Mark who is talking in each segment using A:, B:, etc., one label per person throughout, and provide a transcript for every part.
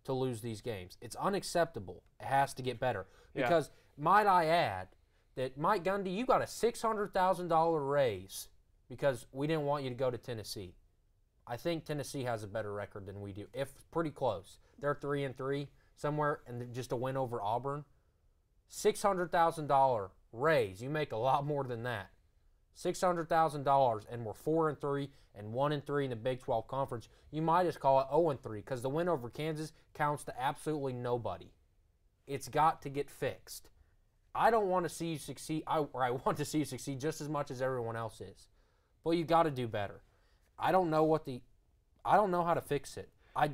A: to lose these games. It's unacceptable. It has to get better. Because, might I add, that Mike Gundy, you got a $600,000 raise because we didn't want you to go to Tennessee. I think Tennessee has a better record than we do. If pretty close. They're 3-3 somewhere, and just a win over Auburn. $600,000 raise. You make a lot more than that. $600,000, and we're 4-3 and 1-3 in the Big 12 Conference. You might just call it 0-3 because the win over Kansas counts to absolutely nobody. It's got to get fixed. I don't want to see you succeed, I want to see you succeed just as much as everyone else is. But you got to do better. I don't know how to fix it.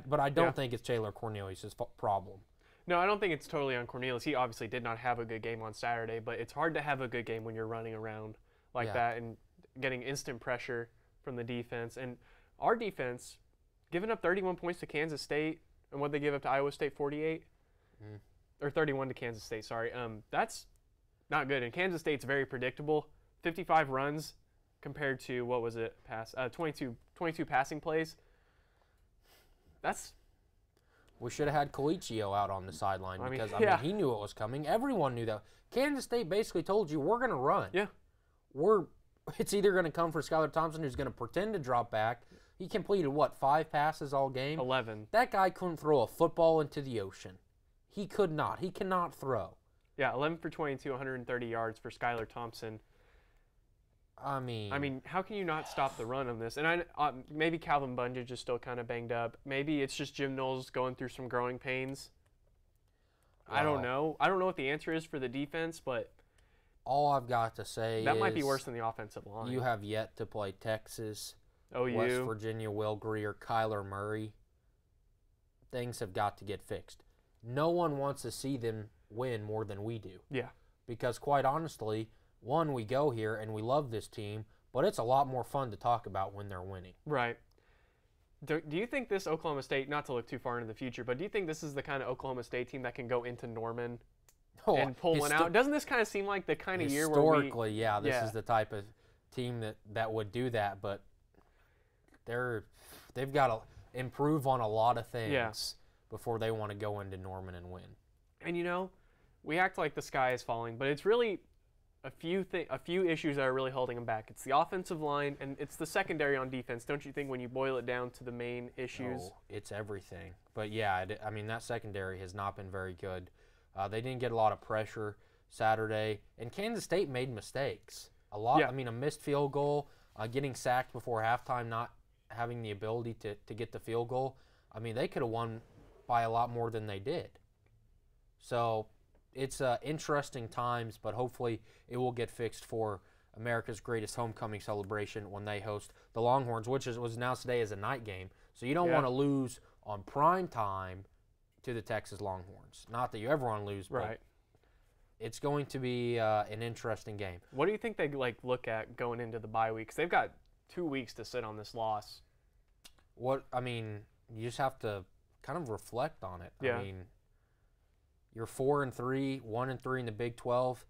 A: But I don't think it's Taylor Cornelius' problem.
B: No, I don't think it's totally on Cornelius. He obviously did not have a good game on Saturday, but it's hard to have a good game when you're running around like that and getting instant pressure from the defense. And our defense, giving up 31 points to Kansas State, and what they give up to Iowa State, 48? Or 31 to Kansas State, sorry. That's not good. And Kansas State's very predictable. 55 runs compared to, 22 passing plays.
A: We should have had Colicchio out on the sideline because he knew it was coming. Everyone knew that. Kansas State basically told you, we're going to run.
B: Yeah.
A: It's either going to come for Skylar Thompson, who's going to pretend to drop back. He completed, 5 passes all game?
B: 11.
A: That guy couldn't throw a football into the ocean. He could not. He cannot throw.
B: Yeah, 11 for 22, 130 yards for Skylar Thompson.
A: I mean,
B: how can you not stop the run on this? And maybe Calvin Bundage is still kind of banged up. Maybe it's just Jim Knowles going through some growing pains. I don't know. I don't know what the answer is for the defense, but
A: all I've got to say
B: that might be worse than the offensive line.
A: You have yet to play Texas,
B: OU,
A: West Virginia, Will Greer, Kyler Murray. Things have got to get fixed. No one wants to see them win more than we do.
B: Yeah.
A: Because quite honestly, one, we go here and we love this team, but it's a lot more fun to talk about when they're winning.
B: Right. Do you think this Oklahoma State, not to look too far into the future, but do you think this is the kind of Oklahoma State team that can go into Norman and pull one out? Doesn't this kind of seem like the kind of year where
A: historically, this is the type of team that would do that, but they've got to improve on a lot of things before they want to go into Norman and win.
B: And we act like the sky is falling, but it's really a few issues that are really holding them back. It's the offensive line, and it's the secondary on defense. Don't you think when you boil it down to the main issues?
A: Oh, it's everything. But that secondary has not been very good. They didn't get a lot of pressure Saturday, and Kansas State made mistakes. A lot.
B: Yeah.
A: A missed field goal, getting sacked before halftime, not having the ability to get the field goal. They could have won by a lot more than they did. So it's interesting times, but hopefully it will get fixed for America's greatest homecoming celebration when they host the Longhorns, which was announced today as a night game. So you don't want to lose on prime time to the Texas Longhorns. Not that you ever want to lose, but it's going to be an interesting game.
B: What do you think they look at going into the bye week? 'Cause they've got 2 weeks to sit on this loss.
A: You just have to kind of reflect on it.
B: Yeah.
A: You're 4-3, 1-3 in the Big 12.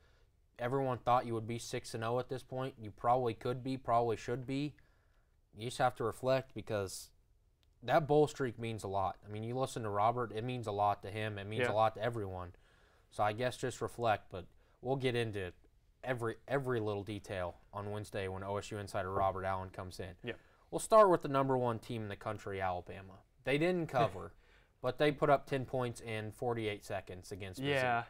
A: Everyone thought you would be 6-0 at this point. You probably could be, probably should be. You just have to reflect because that bowl streak means a lot. You listen to Robert, it means a lot to him. It means a lot to everyone. So I guess just reflect, but we'll get into every little detail on Wednesday when OSU insider Robert Allen comes in.
B: Yeah.
A: We'll start with the number 1 team in the country, Alabama. They didn't cover. But they put up 10 points in 48 seconds against Missouri.
B: Yeah,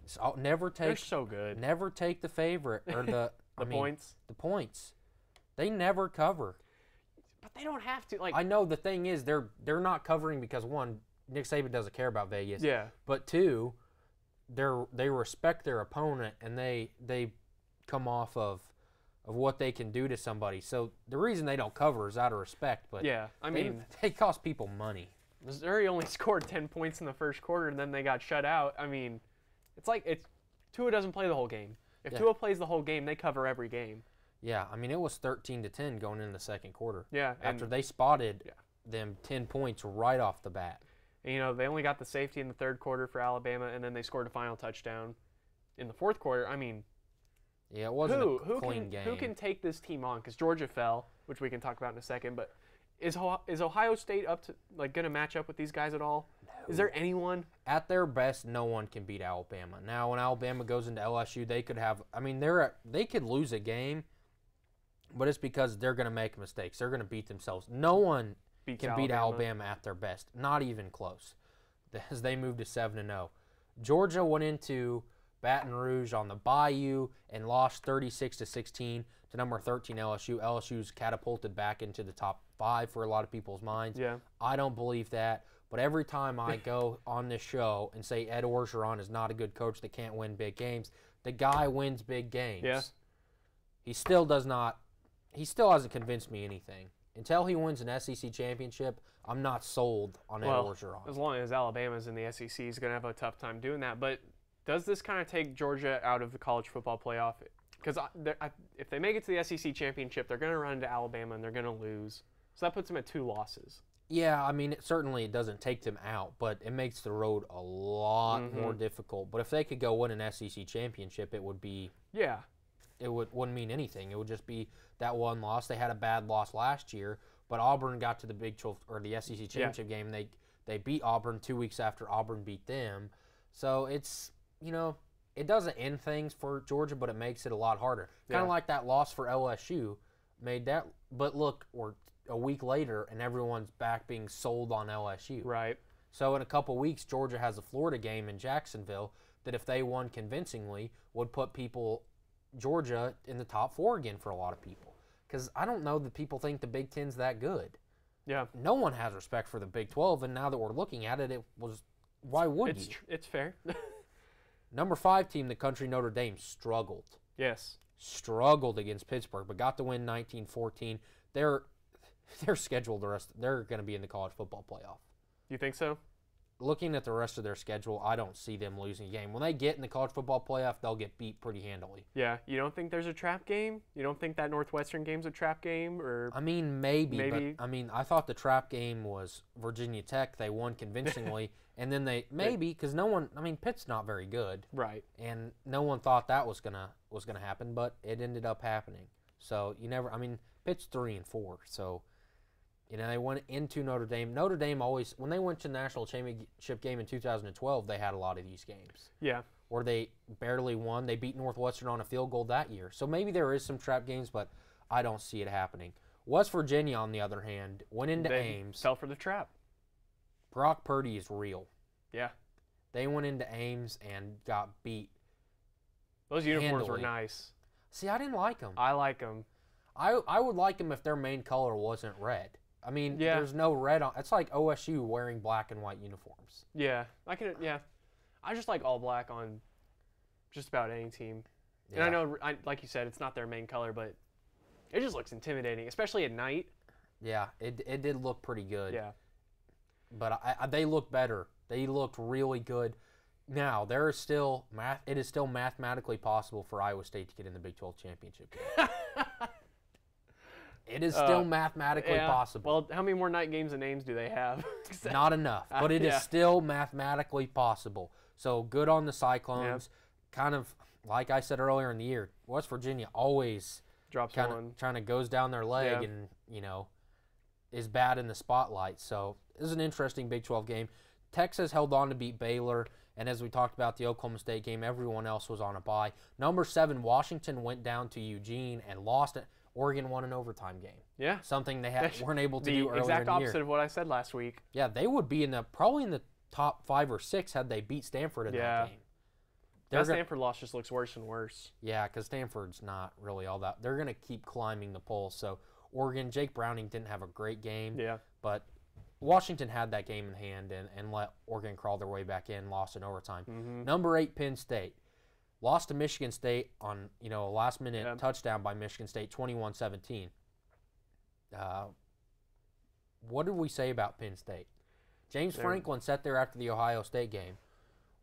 A: so they're
B: so good.
A: Never take the favorite or the
B: points.
A: The points. They never cover.
B: But they don't have to.
A: I know the thing is they're not covering because one, Nick Saban doesn't care about Vegas.
B: Yeah.
A: But two, they respect their opponent and they come off of what they can do to somebody. So the reason they don't cover is out of respect. But they cost people money.
B: Missouri only scored 10 points in the first quarter, and then they got shut out. Tua doesn't play the whole game. If Tua plays the whole game, they cover every game.
A: Yeah, it was 13-10 going into the second quarter.
B: Yeah.
A: After they spotted them 10 points right off the bat.
B: And, they only got the safety in the third quarter for Alabama, and then they scored a final touchdown in the fourth quarter.
A: Yeah, it wasn't a clean game.
B: Who can take this team on? Because Georgia fell, which we can talk about in a second. But Is Ohio State up to like going to match up with these guys at all? Is there anyone?
A: At their best, no one can beat Alabama. Now, when Alabama goes into LSU, they could have. I mean, they could lose a game, but it's because they're going to make mistakes. They're going to beat themselves. No one can beat Alabama at their best. Not even close. As they move to 7-0, Georgia went into Baton Rouge on the Bayou and lost 36-16 to number 13 LSU. LSU's catapulted back into the top 5 for a lot of people's minds.
B: Yeah.
A: I don't believe that. But every time I go on this show and say Ed Orgeron is not a good coach that can't win big games, the guy wins big games.
B: Yeah.
A: He still does not. He still hasn't convinced me anything. Until he wins an SEC championship, I'm not sold on Ed Orgeron.
B: As long as Alabama's in the SEC, he's going to have a tough time doing that. But does this kind of take Georgia out of the college football playoff? Because if they make it to the SEC championship, they're going to run into Alabama and they're going to lose. So that puts them at 2 losses.
A: Yeah, I mean, it doesn't take them out, but it makes the road a lot more difficult. But if they could go win an SEC championship, it would be it wouldn't mean anything. It would just be that one loss. They had a bad loss last year, but Auburn got to the Big 12 or the SEC championship game. They beat Auburn 2 weeks after Auburn beat them. So it's, it doesn't end things for Georgia, but it makes it a lot harder. Kind of like that loss for LSU made that. But look, we're a week later, and everyone's back being sold on LSU.
B: Right.
A: So in a couple weeks, Georgia has a Florida game in Jacksonville that if they won convincingly would put Georgia in the top 4 again for a lot of people. Because I don't know that people think the Big Ten's that good.
B: Yeah.
A: No one has respect for the Big 12, and now that we're looking at it, why would you?
B: It's fair.
A: Number 5 team in the country, Notre Dame, struggled.
B: Yes.
A: Struggled against Pittsburgh, but got the win 19-14. They're scheduled they're going to be in the college football playoff.
B: You think so?
A: Looking at the rest of their schedule, I don't see them losing a game. When they get in the college football playoff, they'll get beat pretty handily.
B: Yeah. You don't think there's a trap game? You don't think that Northwestern game's a trap game? Or
A: I mean, maybe. But, I thought the trap game was Virginia Tech. They won convincingly. And then because Pitt's not very good.
B: Right.
A: And no one thought that was gonna happen, but it ended up happening. So Pitt's 3-4, so they went into Notre Dame. Notre Dame always, when they went to the national championship game in 2012, they had a lot of these games.
B: Yeah.
A: Or they barely won. They beat Northwestern on a field goal that year. So maybe there is some trap games, but I don't see it happening. West Virginia, on the other hand, went into Ames.
B: Fell for the trap.
A: Brock Purdy is real.
B: Yeah.
A: They went into Ames and got beat.
B: Those uniforms were nice.
A: See, I didn't like them.
B: I like them.
A: I would like them if their main color wasn't red. There's no red on. It's like OSU wearing black and white uniforms.
B: Yeah, I just like all black on just about any team. Yeah. And I know, like you said, it's not their main color, but it just looks intimidating, especially at night.
A: Yeah, it did look pretty good.
B: Yeah.
A: But they looked better. They looked really good. Now, it is still mathematically possible for Iowa State to get in the Big 12 championship game. It is still mathematically possible.
B: Well, how many more night games and names do they have?
A: Not enough, but it is still mathematically possible. So good on the Cyclones. Yeah. Kind of, like I said earlier in the year, West Virginia always
B: drops
A: kind
B: one.
A: of trying to goes down their leg and, is bad in the spotlight. So this is an interesting Big 12 game. Texas held on to beat Baylor. And as we talked about the Oklahoma State game, everyone else was on a bye. Number 7, Washington went down to Eugene and lost it. Oregon won an overtime game.
B: Yeah.
A: Something they weren't able to do earlier in the year.
B: The exact opposite of what I said last week.
A: Yeah, they would be probably in the top 5 or 6 had they beat Stanford in that game.
B: That Stanford loss just looks worse and worse.
A: Yeah, because Stanford's not really all that. They're going to keep climbing the polls. So Oregon, Jake Browning didn't have a great game. Yeah. But Washington had that game in hand and let Oregon crawl their way back in, lost in overtime. Mm-hmm. Number 8, Penn State. Lost to Michigan State on, a last-minute touchdown by Michigan State, 21-17. What did we say about Penn State? James Franklin sat there after the Ohio State game.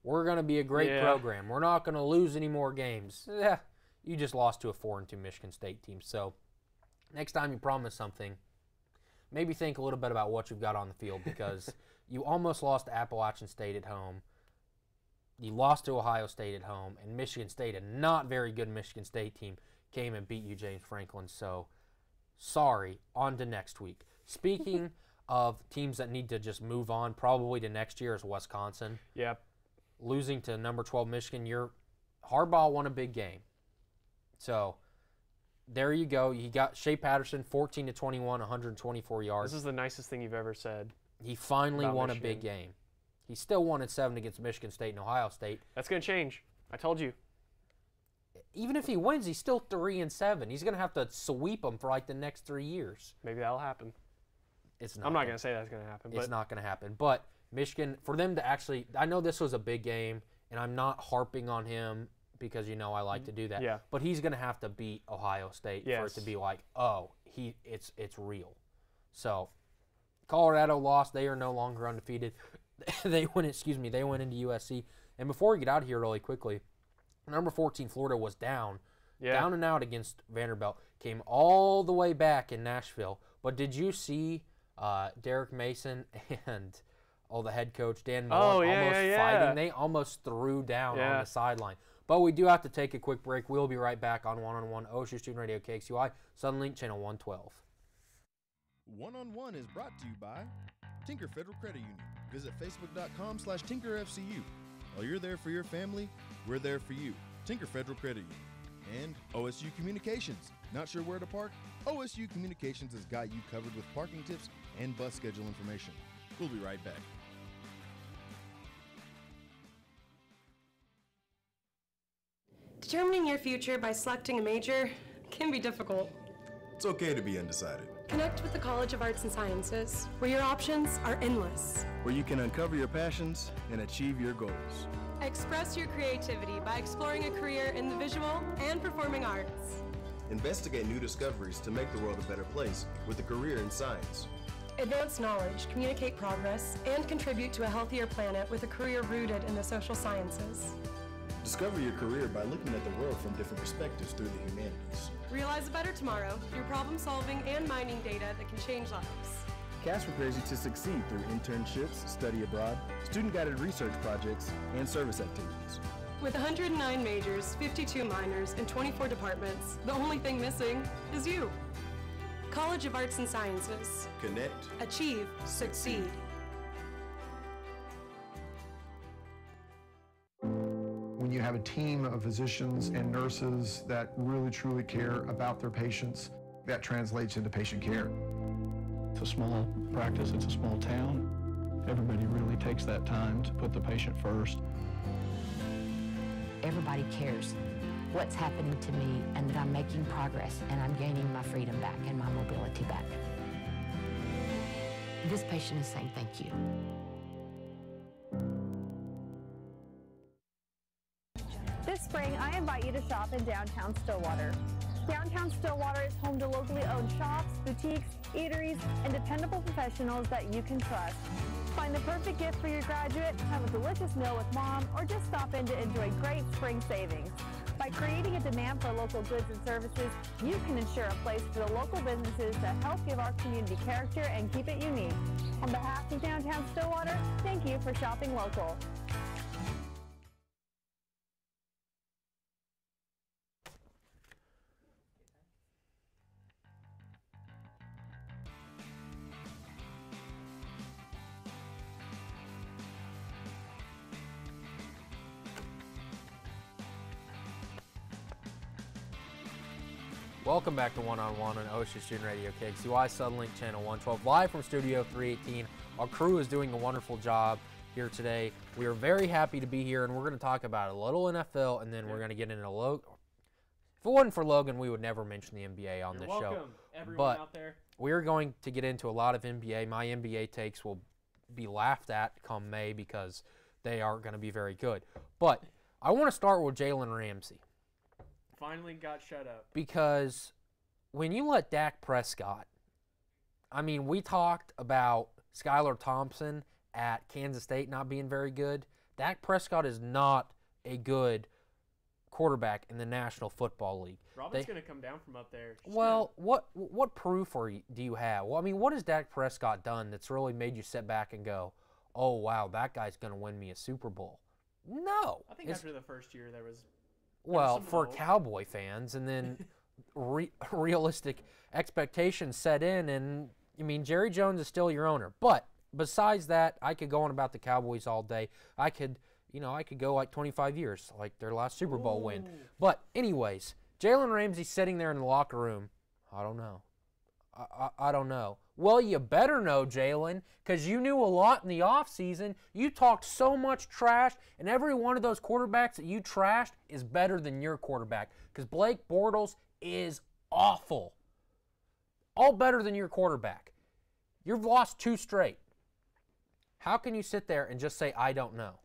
A: We're going to be a great program. We're not going to lose any more games. Yeah, you just lost to a 4-2 Michigan State team. So next time you promise something, maybe think a little bit about what you've got on the field because you almost lost to Appalachian State at home. You lost to Ohio State at home, and Michigan State, a not very good Michigan State team, came and beat you, James Franklin. So, sorry. On to next week. Speaking of teams that need to just move on, probably to next year, is Wisconsin.
B: Yep.
A: Losing to number 12 Michigan, Harbaugh won a big game. So there you go. You got Shea Patterson, 14 to 21, 124 yards.
B: This is the nicest thing you've ever said.
A: He finally won
B: Michigan.
A: a big game. He still won at 7 against Michigan State and Ohio State.
B: That's going to change. I told you.
A: Even if he wins, he's still 3-7. He's going to have to sweep them for like the next 3 years.
B: Maybe that'll happen.
A: It's not.
B: I'm not going to say that's going to happen.
A: It's not going to happen. But Michigan, for them to actually, I know this was a big game, and I'm not harping on him because I like to do that.
B: Yeah.
A: But he's going to have to beat Ohio State for it to be like, oh, it's real. So Colorado lost. They are no longer undefeated. They went into USC. And before we get out of here really quickly, number 14 Florida was down and out against Vanderbilt. Came all the way back in Nashville. But did you see Derek Mason and the head coach Dan Mullen fighting? They almost threw down on the sideline. But we do have to take a quick break. We'll be right back on One-on-One, OSU Student Radio KXUI, Sunlink Channel 112.
C: One-on-One is brought to you by Tinker Federal Credit Union. Visit facebook.com/TinkerFCU. While you're there for your family, we're there for you. Tinker Federal Credit Union. And OSU Communications. Not sure where to park? OSU Communications has got you covered with parking tips and bus schedule information. We'll be right back.
D: Determining your future by selecting a major can be difficult.
E: It's okay to be undecided.
D: Connect with the College of Arts and Sciences, where your options are endless.
E: Where you can uncover your passions and achieve your goals.
D: Express your creativity by exploring a career in the visual and performing arts.
E: Investigate new discoveries to make the world a better place with a career in science.
D: Advance knowledge, communicate progress, and contribute to a healthier planet with a career rooted in the social sciences.
E: Discover your career by looking at the world from different perspectives through the humanities.
D: Realize a better tomorrow through problem solving and mining data that can change lives.
E: CAS prepares you to succeed through internships, study abroad, student-guided research projects, and service activities.
D: With 109 majors, 52 minors, and 24 departments, the only thing missing is you. College of Arts and Sciences.
E: Connect.
D: Achieve. Succeed.
F: When you have a team of physicians and nurses that really truly care about their patients, that translates into patient care.
G: It's a small practice, it's a small town. Everybody really takes that time to put the patient first.
H: Everybody cares what's happening to me and that I'm making progress and I'm gaining my freedom back and my mobility back. This patient is saying thank you.
I: This spring, I invite you to shop in downtown Stillwater. Downtown Stillwater is home to locally owned shops, boutiques, eateries, and dependable professionals that you can trust. Find the perfect gift for your graduate, have a delicious meal with mom, or just stop in to enjoy great spring savings. By creating a demand for local goods and services, you can ensure a place for the local businesses that help give our community character and keep it unique. On behalf of Downtown Stillwater, thank you for shopping local.
A: Welcome back to One-on-One on OSU Student Radio KXUI Sunlink Channel 112, live from Studio 318. Our crew is doing a wonderful job here today. We are very happy to be here, and we're going to talk about a little NFL, and then we're going to get into Logan. If it wasn't for Logan, we would never mention the NBA on this show.
B: Welcome, everyone out there.
A: We're going to get into a lot of NBA. My NBA takes will be laughed at come May because they aren't going to be very good. But I want to start with Jalen Ramsey.
B: Finally got shut up.
A: Because when you let Dak Prescott, I mean, we talked about Skylar Thompson at Kansas State not being very good. Dak Prescott is not a good quarterback in the National Football League.
B: Robin's going to come down from up there.
A: Well, what proof do you have? Well, I mean, what has Dak Prescott done that's really made you sit back and go, oh, wow, that guy's going to win me a Super Bowl? No.
B: I think after the first year there was
A: well, for Cowboy fans, and then realistic expectations set in, and I mean, Jerry Jones is still your owner. But besides that, I could go on about the Cowboys all day. I could go like 25 years, like their last Super Bowl win. But anyways, Jalen Ramsey sitting there in the locker room. I don't know. I don't know. Well, you better know, Jalen, because you knew a lot in the offseason. You talked so much trash, and every one of those quarterbacks that you trashed is better than your quarterback, because Blake Bortles is awful. All better than your quarterback. You've lost 2 straight. How can you sit there and just say, I don't know?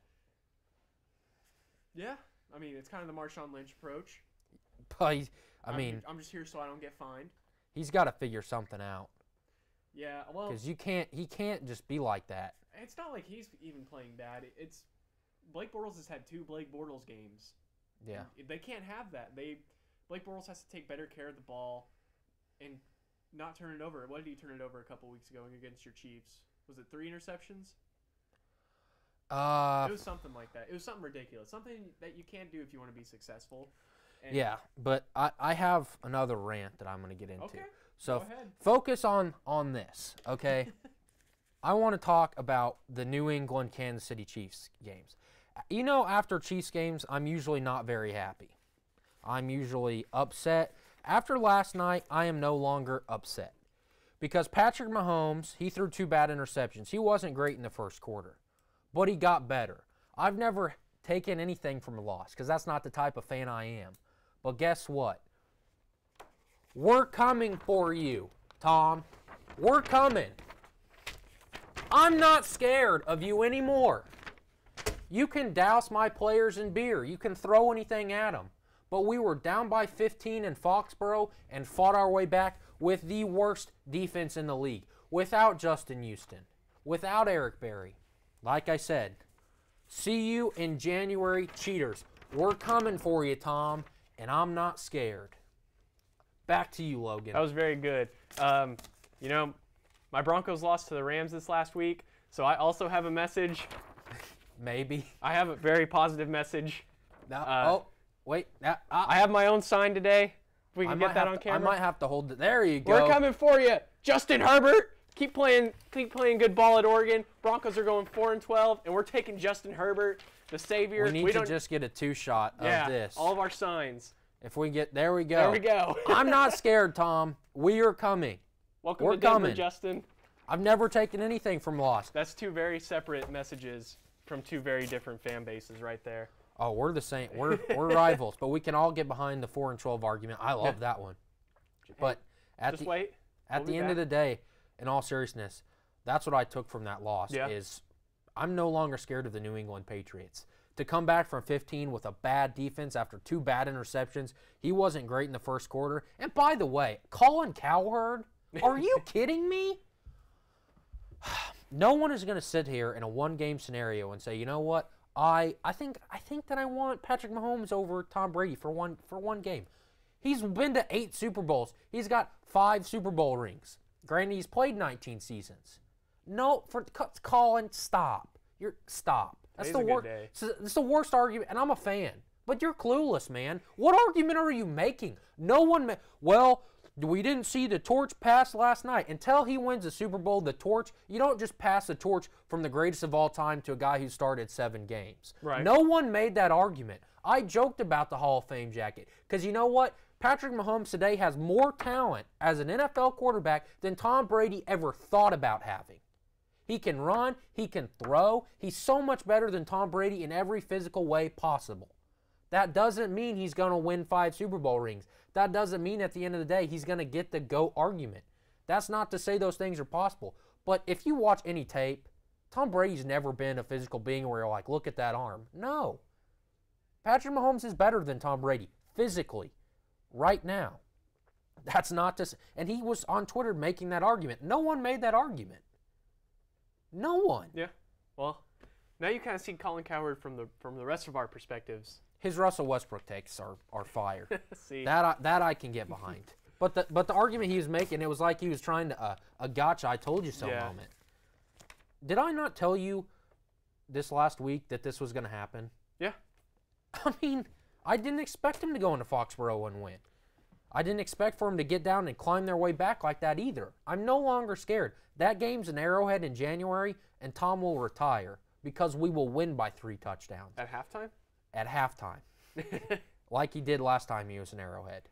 B: Yeah. I mean, it's kind of the Marshawn Lynch approach.
A: But, I'm
B: just here so I don't get fined.
A: He's got to figure something out.
B: Yeah, well,
A: because he can't just be like that.
B: It's not like he's even playing bad. It's Blake Bortles has had 2 Blake Bortles games.
A: Yeah,
B: they can't have that. Blake Bortles has to take better care of the ball and not turn it over. What did he turn it over a couple weeks ago against your Chiefs? Was it 3 interceptions? It was something like that. It was something ridiculous. Something that you can't do if you want to be successful. And
A: yeah, but I have another rant that I'm going to get into.
B: Okay,
A: so
B: go ahead.
A: Focus on this, okay? I want to talk about the New England Kansas City Chiefs games. You know, after Chiefs games, I'm usually not very happy. I'm usually upset. After last night, I am no longer upset. Because Patrick Mahomes, he threw 2 bad interceptions. He wasn't great in the first quarter, but he got better. I've never taken anything from a loss because that's not the type of fan I am. But guess what? We're coming for you, Tom. We're coming. I'm not scared of you anymore. You can douse my players in beer. You can throw anything at them. But we were down by 15 in Foxborough and fought our way back with the worst defense in the league. Without Justin Houston. Without Eric Berry. Like I said, see you in January, cheaters. We're coming for you, Tom, and I'm not scared. Back to you, Logan.
B: That was very good. You know, my Broncos lost to the Rams this last week, so I also have a message.
A: Maybe.
B: I have a very positive message.
A: I
B: have my own sign today. If we can get that on camera.
A: I might have to hold it. There you go.
B: We're coming for you, Justin Herbert. Keep playing good ball at Oregon. Broncos are going 4-12, and we're taking Justin Herbert, the savior.
A: We need to just get a 2-shot of this.
B: All of our signs.
A: If we get, there we go.
B: There we go.
A: I'm not scared, Tom. We are coming.
B: Welcome
A: We're
B: to Denver,
A: coming.
B: Justin.
A: I've never taken anything from loss.
B: That's 2 very separate messages from 2 very different fan bases right there.
A: Oh, we're the same. We're rivals, but we can all get behind the 4-12 argument. I love that one. But at the end of the day, in all seriousness, that's what I took from that loss is I'm no longer scared of the New England Patriots. To come back from 15 with a bad defense after 2 bad interceptions, he wasn't great in the first quarter. And by the way, Colin Cowherd, are you kidding me? No one is going to sit here in a 1-game scenario and say, you know what? I think that I want Patrick Mahomes over Tom Brady for one game. He's been to 8 Super Bowls. He's got 5 Super Bowl rings. Granted, he's played 19 seasons. No, Colin, stop. Stop. That's the worst. It's the worst argument, and I'm a fan. But you're clueless, man. What argument are you making? No one. Well, we didn't see the torch pass last night. Until he wins the Super Bowl, the torch. You don't just pass the torch from the greatest of all time to a guy who started 7 games.
B: Right.
A: No one made that argument. I joked about the Hall of Fame jacket because you know what? Patrick Mahomes today has more talent as an NFL quarterback than Tom Brady ever thought about having. He can run. He can throw. He's so much better than Tom Brady in every physical way possible. That doesn't mean he's going to win 5 Super Bowl rings. That doesn't mean at the end of the day he's going to get the GOAT argument. That's not to say those things are possible. But if you watch any tape, Tom Brady's never been a physical being where you're like, look at that arm. No. Patrick Mahomes is better than Tom Brady physically right now. That's not to say. And he was on Twitter making that argument. No one made that argument. No one.
B: Yeah. Well, now you kind of see Colin Cowherd from the rest of our perspectives.
A: His Russell Westbrook takes are fire.
B: See.
A: That I can get behind. But the argument he was making, it was like he was trying to a gotcha, I told you so moment. Did I not tell you this last week that this was going to happen?
B: Yeah.
A: I mean, I didn't expect him to go into Foxborough and win. I didn't expect for them to get down and climb their way back like that either. I'm no longer scared. That game's in Arrowhead in January, and Tom will retire because we will win by 3 touchdowns.
B: At halftime?
A: At halftime. Like he did last time he was in Arrowhead.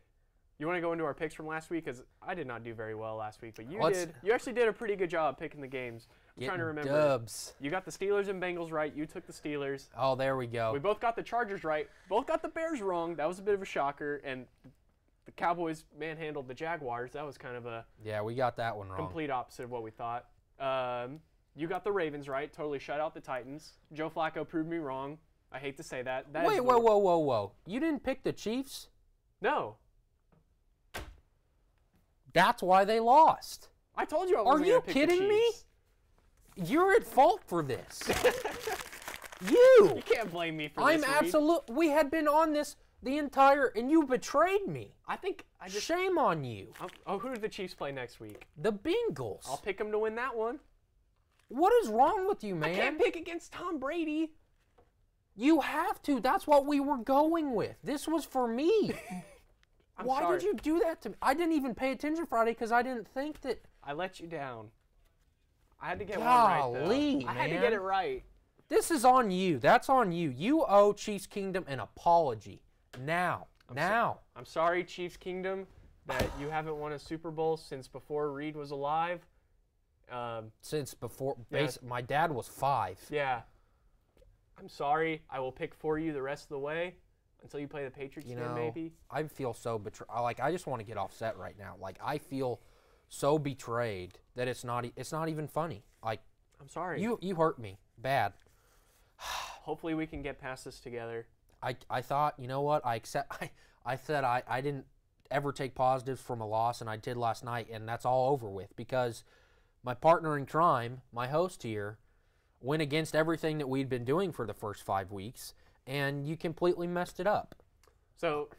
B: You want to go into our picks from last week? Because I did not do very well last week, but you
A: Let's-
B: did. You actually did a pretty good job picking the games. I'm trying to remember.
A: Dubs.
B: You got the Steelers and Bengals right. You took the Steelers.
A: Oh, there we go.
B: We both got the Chargers right. Both got the Bears wrong. That was a bit of a shocker. And the Cowboys manhandled the Jaguars. That was kind of a
A: Yeah, we got that one wrong.
B: complete opposite of what we thought. You got the Ravens right. Totally shut out the Titans. Joe Flacco proved me wrong. I hate to say that.
A: Wait, whoa. You didn't pick the Chiefs?
B: No.
A: That's why they lost.
B: I told you I
A: Are
B: wasn't
A: you
B: gonna pick the
A: kidding me?
B: Chiefs.
A: You're at fault for this.
B: You can't blame me for
A: I'm
B: this. Reed.
A: absolute. We had been on this the entire, and you betrayed me.
B: I think I just.
A: Shame on you.
B: Oh, who do the Chiefs play next week?
A: The Bengals.
B: I'll pick them to win that one.
A: What is wrong with you, man?
B: I can't pick against Tom Brady.
A: You have to. That's what we were going with. This was for me. Why
B: sorry.
A: did you do that to me? I didn't even pay attention Friday because I didn't think that.
B: I let you down. I had to get one right, though.
A: Golly,
B: I had to
A: man.
B: get it right.
A: This is on you. That's on you. You owe Chiefs Kingdom an apology. Now.
B: I'm sorry, Chiefs Kingdom, that you haven't won a Super Bowl since before Reed was alive.
A: Since before,
B: Yeah.
A: my dad was 5.
B: Yeah. I'm sorry. I will pick for you the rest of the way until you play the Patriots
A: You
B: again,
A: know,
B: maybe.
A: I feel so betrayed. Like, I just want to get offset right now. Like, I feel so betrayed that it's not even funny. Like,
B: I'm sorry.
A: you hurt me bad.
B: Hopefully we can get past this together.
A: I thought, you know what? I said I didn't ever take positives from a loss, and I did last night, and that's all over with because my partner in crime, my host here, went against everything that we'd been doing for the first 5 weeks, and you completely messed it up.
B: So,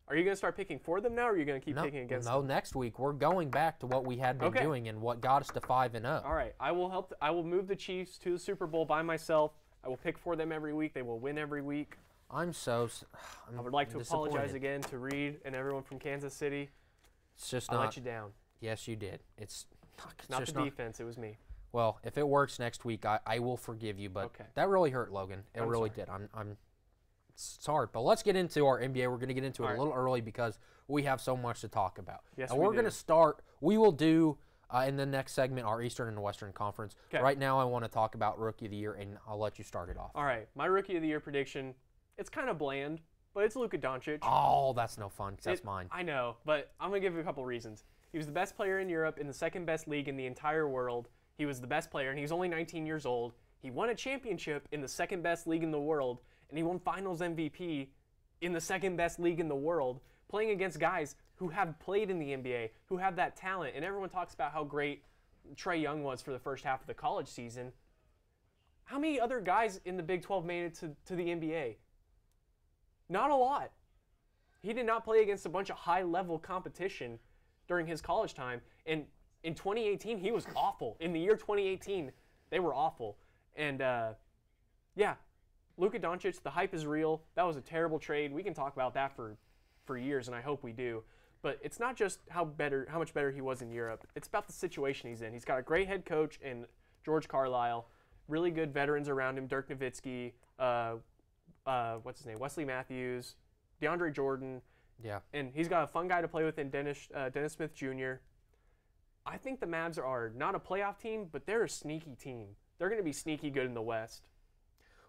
B: are you going to start picking for them now, or are you going to keep picking against them?
A: No, next week we're going back to what we had been doing and what got us to 5-0.
B: All right, I will move the Chiefs to the Super Bowl by myself. I will pick for them every week. They will win every week.
A: I
B: would like to apologize again to Reed and everyone from Kansas City.
A: It's just
B: I
A: not.
B: let you down.
A: Yes, you did. It's
B: Not
A: just
B: the defense. It was me.
A: Well, if it works next week, I will forgive you. But
B: Okay.
A: that really hurt, Logan. It
B: I'm
A: really
B: sorry.
A: did. It's hard. But let's get into our NBA. We're going to get into it
B: All
A: a
B: right.
A: little early because we have so much to talk about.
B: Yes,
A: and
B: we
A: we're going
B: do.
A: to start. We will do in the next segment our Eastern and Western Conference.
B: 'Kay.
A: Right now, I want to talk about Rookie of the Year, and I'll let you start it off.
B: All right, my Rookie of the Year prediction, it's kind of bland, but it's Luka Doncic.
A: Oh, that's no fun 'cause that's mine.
B: I know, but I'm going to give you a couple reasons. He was the best player in Europe in the second best league in the entire world. He was the best player, and he was only 19 years old. He won a championship in the second best league in the world, and he won Finals MVP in the second best league in the world, playing against guys who have played in the NBA, who have that talent. And everyone talks about how great Trae Young was for the first half of the college season. How many other guys in the Big 12 made it to the NBA? Not a lot. He did not play against a bunch of high-level competition during his college time. And in 2018, he was awful. In the year 2018, they were awful. And, yeah, Luka Doncic, the hype is real. That was a terrible trade. We can talk about that for years, and I hope we do. But it's not just how much better he was in Europe. It's about the situation he's in. He's got a great head coach in George Carlisle, really good veterans around him, Dirk Nowitzki, what's his name, Wesley Matthews, DeAndre Jordan.
A: Yeah.
B: And he's got a fun guy to play with in Dennis Smith Jr. I think the Mavs are not a playoff team, but they're a sneaky team. They're going to be sneaky good in the West.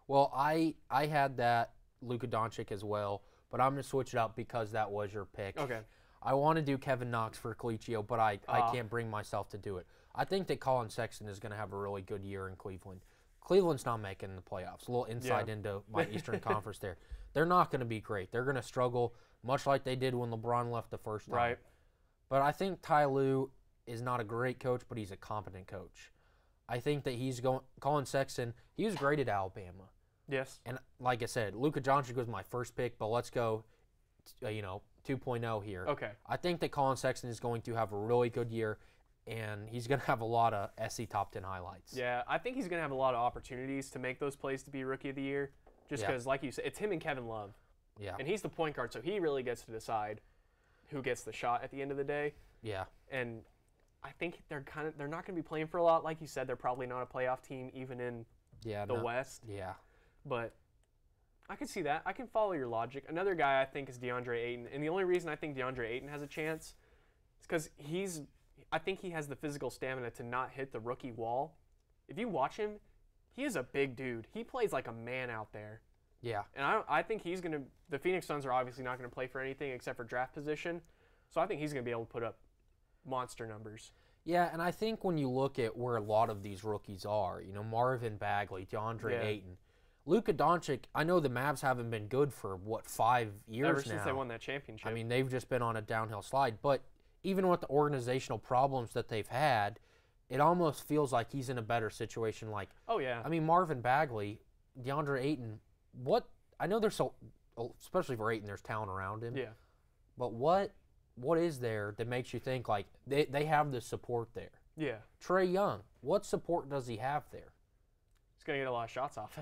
A: Well, I had that Luka Doncic as well, but I'm going to switch it up because that was your pick.
B: Okay.
A: I want to do Kevin Knox for Colicchio, but I can't bring myself to do it. I think that Colin Sexton is going to have a really good year in Cleveland. Cleveland's not making the playoffs. A little insight into my Eastern Conference there. They're not going to be great. They're going to struggle, much like they did when LeBron left the first time.
B: Right.
A: But I think Ty Lue is not a great coach, but he's a competent coach. I think that Colin Sexton, he was great at Alabama.
B: Yes.
A: And like I said, Luka Doncic was my first pick, but let's go, 2.0 here.
B: Okay.
A: I think that Colin Sexton is going to have a really good year, and he's going to have a lot of SC Top 10 highlights.
B: Yeah, I think he's going to have a lot of opportunities to make those plays to be Rookie of the Year, just because, like you said, it's him and Kevin Love.
A: Yeah.
B: And he's the point guard, so he really gets to decide. who gets the shot at the end of the day.
A: Yeah.
B: And I think they're not going to be playing for a lot. Like you said, they're probably not a playoff team even in the West.
A: Yeah.
B: But I can see that. I can follow your logic. Another guy I think is DeAndre Ayton. And the only reason I think DeAndre Ayton has a chance is because I think he has the physical stamina to not hit the rookie wall. If you watch him, he is a big dude. He plays like a man out there.
A: Yeah.
B: And I think he's going to – the Phoenix Suns are obviously not going to play for anything except for draft position. So I think he's going to be able to put up monster numbers.
A: Yeah, and I think when you look at where a lot of these rookies are, Marvin Bagley, DeAndre Ayton, Luka Doncic, I know the Mavs haven't been good for, 5 years now?
B: Ever since they won that championship.
A: I mean, they've just been on a downhill slide. But even with the organizational problems that they've had, it almost feels like he's in a better situation. Like,
B: oh, yeah.
A: I mean, Marvin Bagley, DeAndre Ayton, I know there's especially for Ayton, there's talent around him.
B: Yeah.
A: But what is there that makes you think, like, they have the support there?
B: Yeah.
A: Trae Young, what support does he have there?
B: He's going to get a lot of shots off.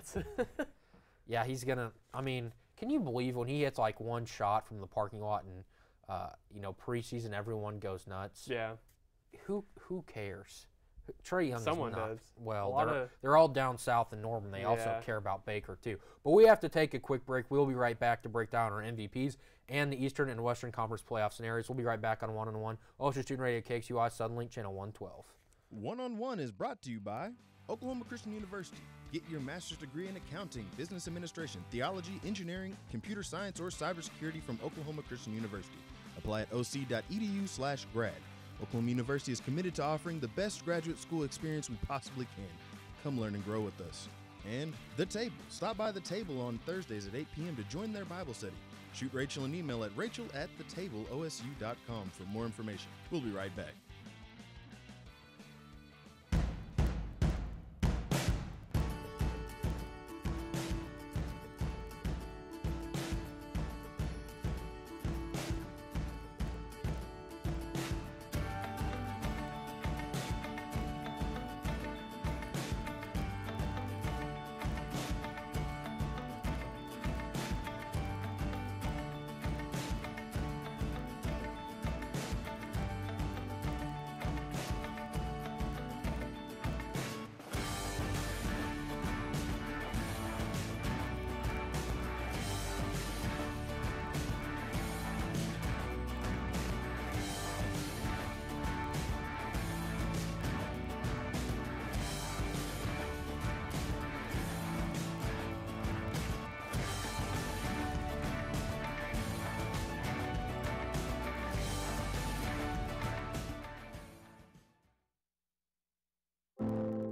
A: Yeah, he's going to – I mean, can you believe when he hits, like, one shot from the parking lot and, preseason everyone goes nuts?
B: Yeah.
A: Who cares? Trae Young
B: Someone
A: is not.
B: does.
A: Well, they're all down south in Norman. They also care about Baker, too. But we have to take a quick break. We'll be right back to break down our MVPs and the Eastern and Western Conference playoff scenarios. We'll be right back on One-on-One. OSU Student Radio, KXUI, Suddenlink, Channel 112.
C: One-on-One is brought to you by Oklahoma Christian University. Get your master's degree in accounting, business administration, theology, engineering, computer science, or cybersecurity from Oklahoma Christian University. Apply at oc.edu/grad. Oklahoma University is committed to offering the best graduate school experience we possibly can. Come learn and grow with us. And The Table. Stop by The Table on Thursdays at 8 p.m. to join their Bible study. Shoot Rachel an email at rachel@thetableosu.com for more information. We'll be right back.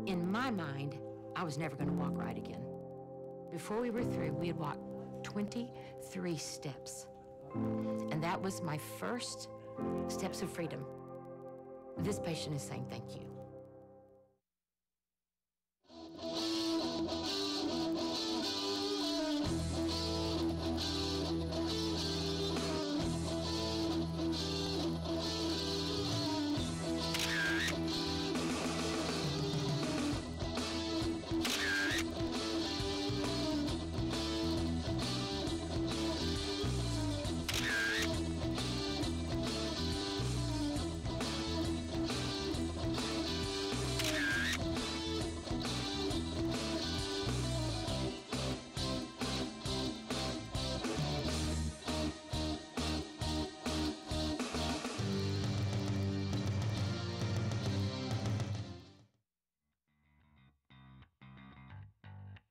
H: In my mind, I was never going to walk right again. Before we were through, we had walked 23 steps. And that was my first steps of freedom. This patient is saying thank you.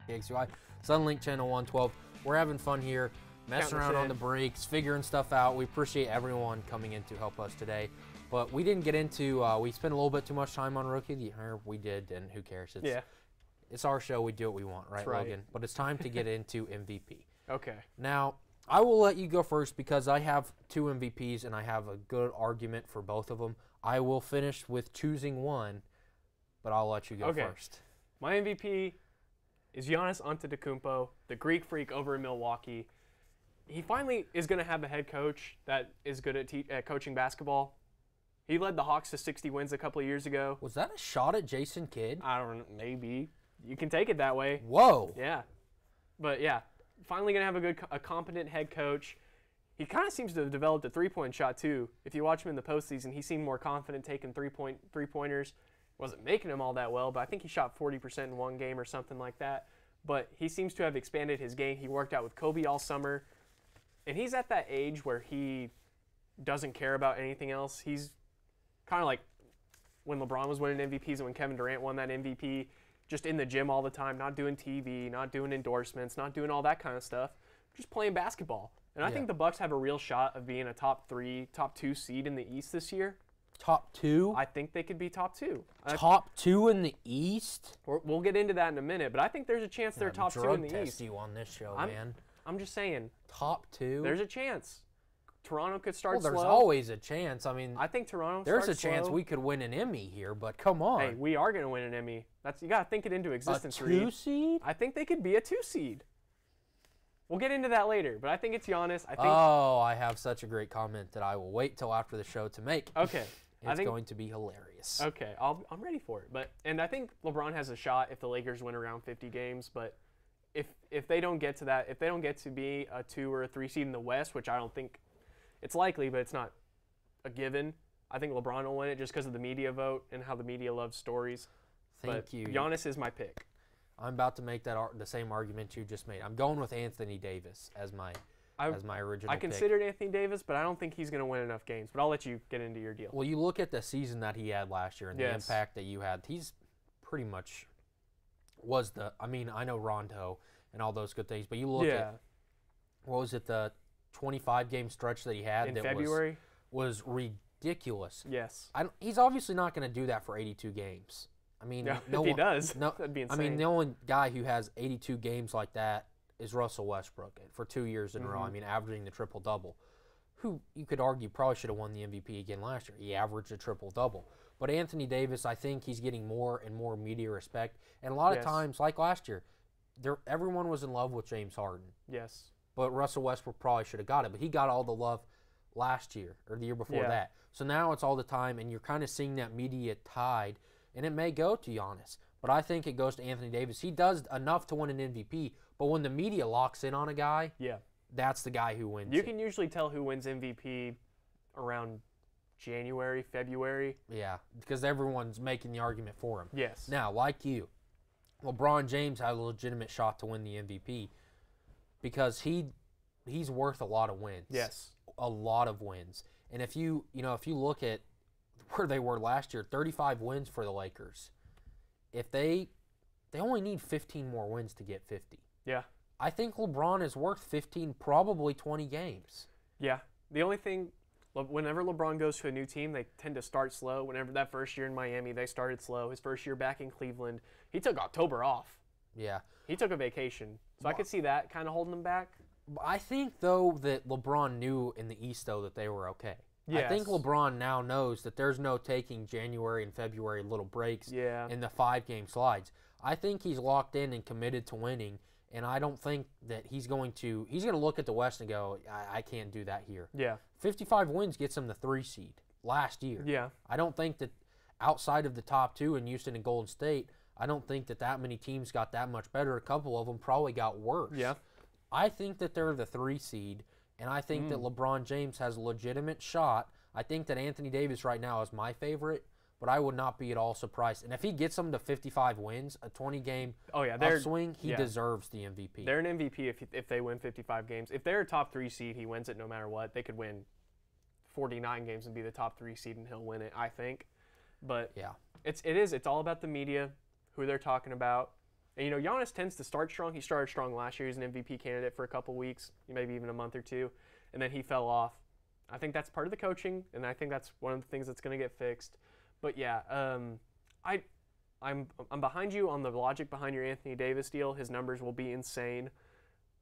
A: KXUI, Suddenlink, Channel 112. We're having fun here, messing around on the breaks, figuring stuff out. We appreciate everyone coming in to help us today. But we didn't get into, we spent a little bit too much time on Rookie of the Year. We did, and who cares? It's our show. We do what we want, right, Logan? But it's time to get into MVP.
B: Okay.
A: Now, I will let you go first because I have two MVPs, and I have a good argument for both of them. I will finish with choosing one, but I'll let you go first.
B: My MVP is Giannis Antetokounmpo, the Greek Freak over in Milwaukee. He finally is going to have a head coach that is good at coaching basketball. He led the Hawks to 60 wins a couple of years ago.
A: Was that a shot at Jason Kidd?
B: I don't know. Maybe. You can take it that way.
A: Whoa.
B: Yeah. But, yeah, finally going to have a competent head coach. he kind of seems to have developed a three-point shot too. If you watch him in the postseason, he seemed more confident taking three-pointers. Wasn't making them all that well, but I think he shot 40% in one game or something like that. But he seems to have expanded his game. He worked out with Kobe all summer, and he's at that age where he doesn't care about anything else. He's kind of like when LeBron was winning MVPs and when Kevin Durant won that MVP, just in the gym all the time, not doing TV, not doing endorsements, not doing all that kind of stuff, just playing basketball. And I think the Bucks have a real shot of being a top 2 seed in the East this year.
A: Top 2?
B: I think they could be top 2.
A: Top 2 in the East?
B: We'll get into that in a minute, but I think there's a chance they're top 2 in the East.
A: You on this show, man.
B: I'm just saying.
A: Top 2?
B: There's a chance. Toronto could start
A: slow.
B: Well,
A: there's always a chance. I mean,
B: I think Toronto
A: there's a chance we could win an Emmy here, but come on.
B: Hey, we are going to win an Emmy. You got to think it into existence.
A: A 2 seed?
B: I think they could be a 2 seed. We'll get into that later, but I think it's Giannis.
A: I have such a great comment that I will wait till after the show to make.
B: Okay.
A: It's going to be hilarious.
B: Okay, I'm ready for it. And I think LeBron has a shot if the Lakers win around 50 games, but if they don't get to that, if they don't get to be a 2 or a 3 seed in the West, which I don't think it's likely, but it's not a given, I think LeBron will win it just because of the media vote and how the media loves stories.
A: Thank you.
B: Giannis is my pick.
A: I'm about to make the same argument you just made. I'm going with Anthony Davis as my original
B: I considered Anthony Davis, but I don't think he's going to win enough games. But I'll let you get into your deal.
A: Well, you look at the season that he had last year and the impact that you had. He's pretty much I know Rondo and all those good things, but you look at, what was it, the 25-game stretch that he had
B: in February
A: was ridiculous.
B: Yes.
A: He's obviously not going to do that for 82 games. I mean,
B: if he does, that'd be insane.
A: I mean, the only guy who has 82 games like that is Russell Westbrook for 2 years in a row. I mean, averaging the triple-double, who you could argue probably should have won the MVP again last year. He averaged a triple-double. But Anthony Davis, I think he's getting more and more media respect. And a lot of times, like last year, everyone was in love with James Harden.
B: Yes.
A: But Russell Westbrook probably should have got it. But he got all the love last year or the year before that. So now it's all the time, and you're kind of seeing that media tide. And it may go to Giannis. But I think it goes to Anthony Davis. He does enough to win an MVP. But when the media locks in on a guy, that's the guy who wins.
B: You can usually tell who wins MVP around January, February.
A: Yeah, because everyone's making the argument for him.
B: Yes.
A: Now, like you, LeBron James had a legitimate shot to win the MVP because he's worth a lot of wins.
B: Yes.
A: A lot of wins. And if you look at where they were last year, 35 wins for the Lakers. If they only need 15 more wins to get 50.
B: Yeah.
A: I think LeBron is worth 15, probably 20 games.
B: Yeah. The only thing, whenever LeBron goes to a new team, they tend to start slow. Whenever that first year in Miami, they started slow. His first year back in Cleveland, he took October off.
A: Yeah.
B: He took a vacation. So I could see that kind of holding him back.
A: I think, though, that LeBron knew in the East, though, that they were okay.
B: Yes.
A: I think LeBron now knows that there's no taking January and February little breaks in the 5-game slides. I think he's locked in and committed to winning, and I don't think that he's going to look at the West and go, I can't do that here.
B: Yeah.
A: 55 wins gets him the 3 seed last year.
B: Yeah.
A: I don't think that outside of the top 2 in Houston and Golden State, I don't think that many teams got that much better. A couple of them probably got worse.
B: Yeah.
A: I think that they're the 3 seed. And I think that LeBron James has a legitimate shot. I think that Anthony Davis right now is my favorite, but I would not be at all surprised. And if he gets them to 55 wins, a 20-game upswing, he deserves the MVP.
B: They're an MVP if they win 55 games. If they're a top 3 seed, he wins it no matter what. They could win 49 games and be the top 3 seed, and he'll win it, I think. But it's all about the media, who they're talking about. And, Giannis tends to start strong. He started strong last year. He was an MVP candidate for a couple weeks, maybe even a month or two, and then he fell off. I think that's part of the coaching, and I think that's one of the things that's going to get fixed. But, yeah, I'm behind you on the logic behind your Anthony Davis deal. His numbers will be insane.